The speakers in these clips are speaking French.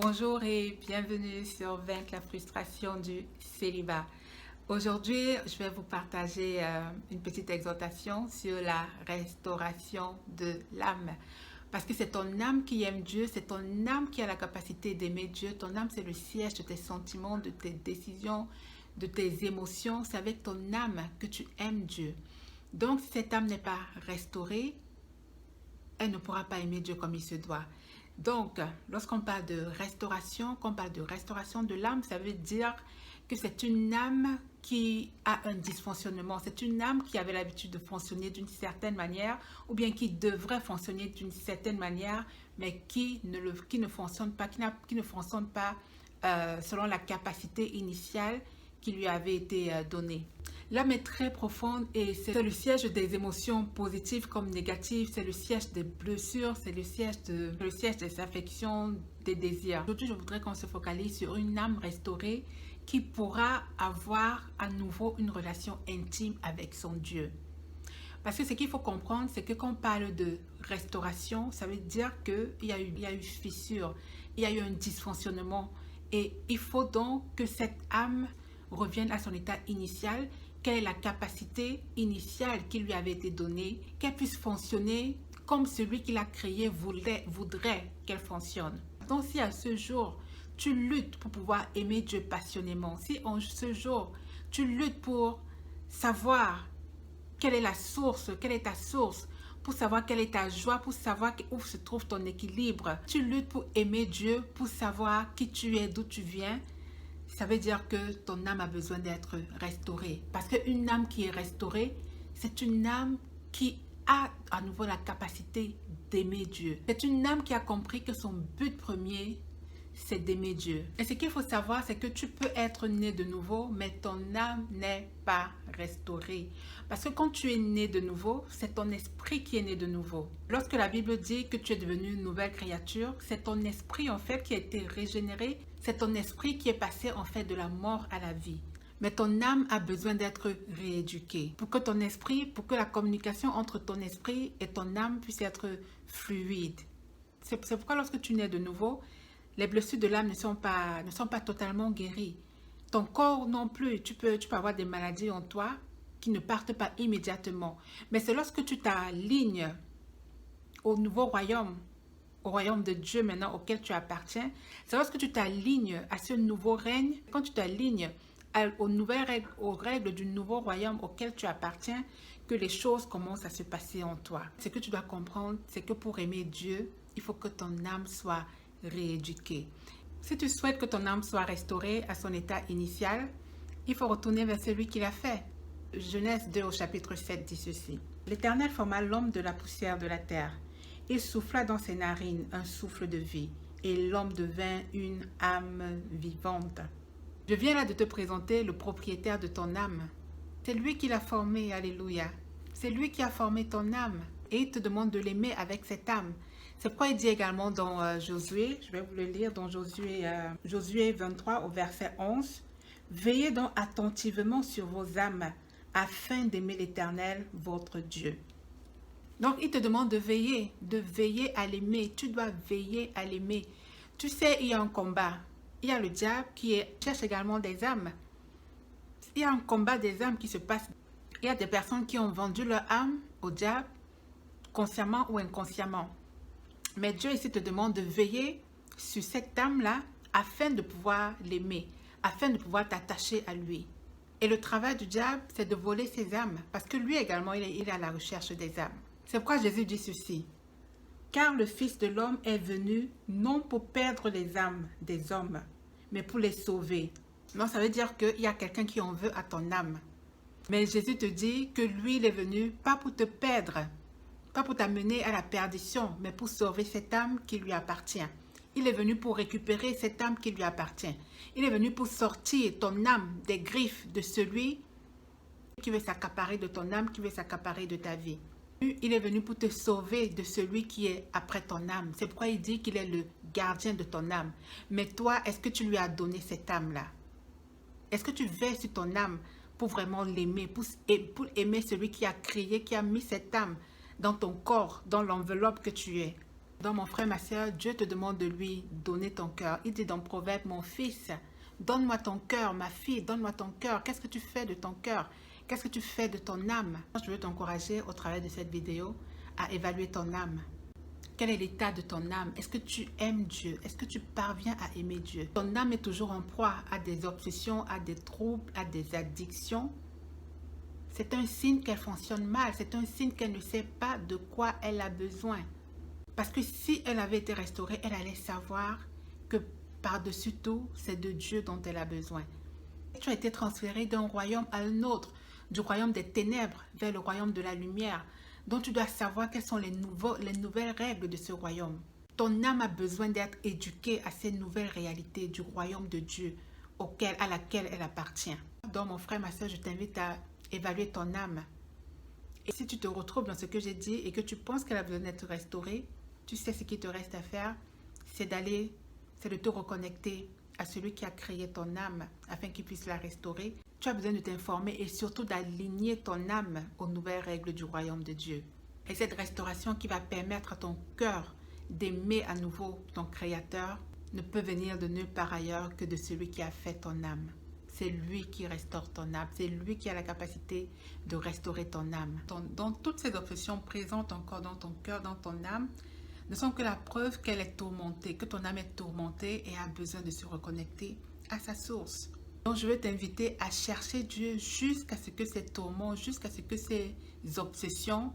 Bonjour et bienvenue sur Vaincre la frustration du célibat. Aujourd'hui, je vais vous partager une petite exhortation sur la restauration de l'âme. Parce que c'est ton âme qui aime Dieu, c'est ton âme qui a la capacité d'aimer Dieu. Ton âme, c'est le siège de tes sentiments, de tes décisions, de tes émotions. C'est avec ton âme que tu aimes Dieu. Donc, si cette âme n'est pas restaurée, elle ne pourra pas aimer Dieu comme il se doit. Donc, lorsqu'on parle de restauration, qu'on parle de restauration de l'âme, ça veut dire que c'est une âme qui a un dysfonctionnement. C'est une âme qui avait l'habitude de fonctionner d'une certaine manière ou bien qui devrait fonctionner d'une certaine manière, mais qui ne fonctionne pas, qui ne fonctionne pas selon la capacité initiale qui lui avait été donnée. L'âme est très profonde et c'est le siège des émotions positives comme négatives, c'est le siège des blessures, c'est le siège des affections, des désirs. Aujourd'hui, je voudrais qu'on se focalise sur une âme restaurée qui pourra avoir à nouveau une relation intime avec son Dieu. Parce que ce qu'il faut comprendre, c'est que quand on parle de restauration, ça veut dire qu'il y a eu fissure, il y a eu un dysfonctionnement. Et il faut donc que cette âme revienne à son état initial, quelle est la capacité initiale qui lui avait été donnée, qu'elle puisse fonctionner comme celui qui l'a créée voudrait qu'elle fonctionne. Donc si à ce jour, tu luttes pour pouvoir aimer Dieu passionnément, si en ce jour, tu luttes pour savoir quelle est la source, quelle est ta source, pour savoir quelle est ta joie, pour savoir où se trouve ton équilibre, tu luttes pour aimer Dieu, pour savoir qui tu es, d'où tu viens, ça veut dire que ton âme a besoin d'être restaurée. Parce qu'une âme qui est restaurée, c'est une âme qui a à nouveau la capacité d'aimer Dieu. C'est une âme qui a compris que son but premier, c'est d'aimer Dieu. Et ce qu'il faut savoir, c'est que tu peux être né de nouveau, mais ton âme n'est pas restaurée. Parce que quand tu es né de nouveau, c'est ton esprit qui est né de nouveau. Lorsque la Bible dit que tu es devenu une nouvelle créature, c'est ton esprit en fait qui a été régénéré. C'est ton esprit qui est passé en fait de la mort à la vie. Mais ton âme a besoin d'être rééduquée pour que ton esprit, pour que la communication entre ton esprit et ton âme puisse être fluide. C'est pourquoi lorsque tu nais de nouveau, les blessures de l'âme ne sont pas totalement guéries. Ton corps non plus, tu peux avoir des maladies en toi qui ne partent pas immédiatement. Mais c'est lorsque tu t'alignes au nouveau royaume, au royaume de Dieu maintenant auquel tu appartiens, c'est lorsque tu t'alignes à ce nouveau règne, quand tu t'alignes aux règles du nouveau royaume auquel tu appartiens, que les choses commencent à se passer en toi. Ce que tu dois comprendre, c'est que pour aimer Dieu, il faut que ton âme soit rééduquée. Si tu souhaites que ton âme soit restaurée à son état initial, il faut retourner vers celui qui l'a fait. Genèse 2 au chapitre 7 dit ceci. L'Éternel forma l'homme de la poussière de la terre. Il souffla dans ses narines un souffle de vie, et l'homme devint une âme vivante. Je viens là de te présenter le propriétaire de ton âme. C'est lui qui l'a formé, alléluia. C'est lui qui a formé ton âme, et il te demande de l'aimer avec cette âme. C'est pourquoi il dit également dans Josué, je vais vous le lire dans Josué 23 au verset 11, « Veillez donc attentivement sur vos âmes, afin d'aimer l'Éternel, votre Dieu. » Donc, il te demande de veiller à l'aimer. Tu dois veiller à l'aimer. Tu sais, il y a un combat. Il y a le diable qui cherche également des âmes. Il y a un combat des âmes qui se passe. Il y a des personnes qui ont vendu leur âme au diable, consciemment ou inconsciemment. Mais Dieu ici te demande de veiller sur cette âme-là afin de pouvoir l'aimer, afin de pouvoir t'attacher à lui. Et le travail du diable, c'est de voler ses âmes, parce que lui également, il est à la recherche des âmes. C'est pourquoi Jésus dit ceci. Car le Fils de l'homme est venu non pour perdre les âmes des hommes, mais pour les sauver. Donc ça veut dire qu'il y a quelqu'un qui en veut à ton âme. Mais Jésus te dit que lui, il est venu pas pour te perdre, pas pour t'amener à la perdition, mais pour sauver cette âme qui lui appartient. Il est venu pour récupérer cette âme qui lui appartient. Il est venu pour sortir ton âme des griffes de celui qui veut s'accaparer de ton âme, qui veut s'accaparer de ta vie. Il est venu pour te sauver de celui qui est après ton âme. C'est pourquoi il dit qu'il est le gardien de ton âme. Mais toi, est-ce que tu lui as donné cette âme-là? Est-ce que tu veilles sur ton âme pour vraiment l'aimer, pour aimer celui qui a créé, qui a mis cette âme dans ton corps, dans l'enveloppe que tu es? Donc mon frère, ma soeur, Dieu te demande de lui donner ton cœur. Il dit dans Proverbe, mon fils, donne-moi ton cœur, ma fille, donne-moi ton cœur. Qu'est-ce que tu fais de ton cœur? Qu'est-ce que tu fais de ton âme? Je veux t'encourager au travers de cette vidéo à évaluer ton âme. Quel est l'état de ton âme? Est-ce que tu aimes Dieu? Est-ce que tu parviens à aimer Dieu? Ton âme est toujours en proie à des obsessions, à des troubles, à des addictions. C'est un signe qu'elle fonctionne mal. C'est un signe qu'elle ne sait pas de quoi elle a besoin. Parce que si elle avait été restaurée, elle allait savoir que par-dessus tout, c'est de Dieu dont elle a besoin. Tu as été transféré d'un royaume à un autre, du royaume des ténèbres vers le royaume de la lumière. Donc tu dois savoir quelles sont les nouvelles règles de ce royaume. Ton âme a besoin d'être éduquée à ces nouvelles réalités du royaume de Dieu à laquelle elle appartient. Donc mon frère, ma soeur, je t'invite à évaluer ton âme. Et si tu te retrouves dans ce que j'ai dit et que tu penses qu'elle a besoin d'être restaurée, tu sais ce qu'il te reste à faire, c'est de te reconnecter à celui qui a créé ton âme afin qu'il puisse la restaurer. Tu as besoin de t'informer et surtout d'aligner ton âme aux nouvelles règles du royaume de Dieu. Et cette restauration qui va permettre à ton cœur d'aimer à nouveau ton Créateur ne peut venir de nulle part ailleurs que de celui qui a fait ton âme. C'est lui qui restaure ton âme. C'est lui qui a la capacité de restaurer ton âme. Donc, toutes ces obsessions présentes encore dans ton cœur, dans ton âme, ne sont que la preuve qu'elle est tourmentée, que ton âme est tourmentée et a besoin de se reconnecter à sa source. Donc, je veux t'inviter à chercher Dieu jusqu'à ce que ces tourments, jusqu'à ce que ces obsessions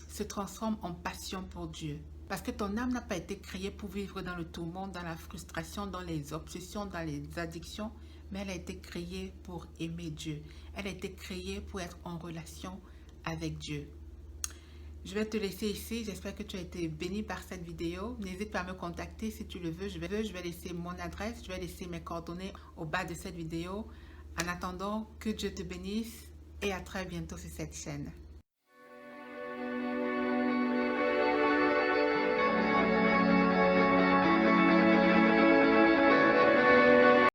se transforment en passion pour Dieu. Parce que ton âme n'a pas été créée pour vivre dans le tourment, dans la frustration, dans les obsessions, dans les addictions, mais elle a été créée pour aimer Dieu. Elle a été créée pour être en relation avec Dieu. Je vais te laisser ici. J'espère que tu as été béni par cette vidéo. N'hésite pas à me contacter si tu le veux. Je vais laisser mon adresse, je vais laisser mes coordonnées au bas de cette vidéo. En attendant, que Dieu te bénisse et à très bientôt sur cette chaîne.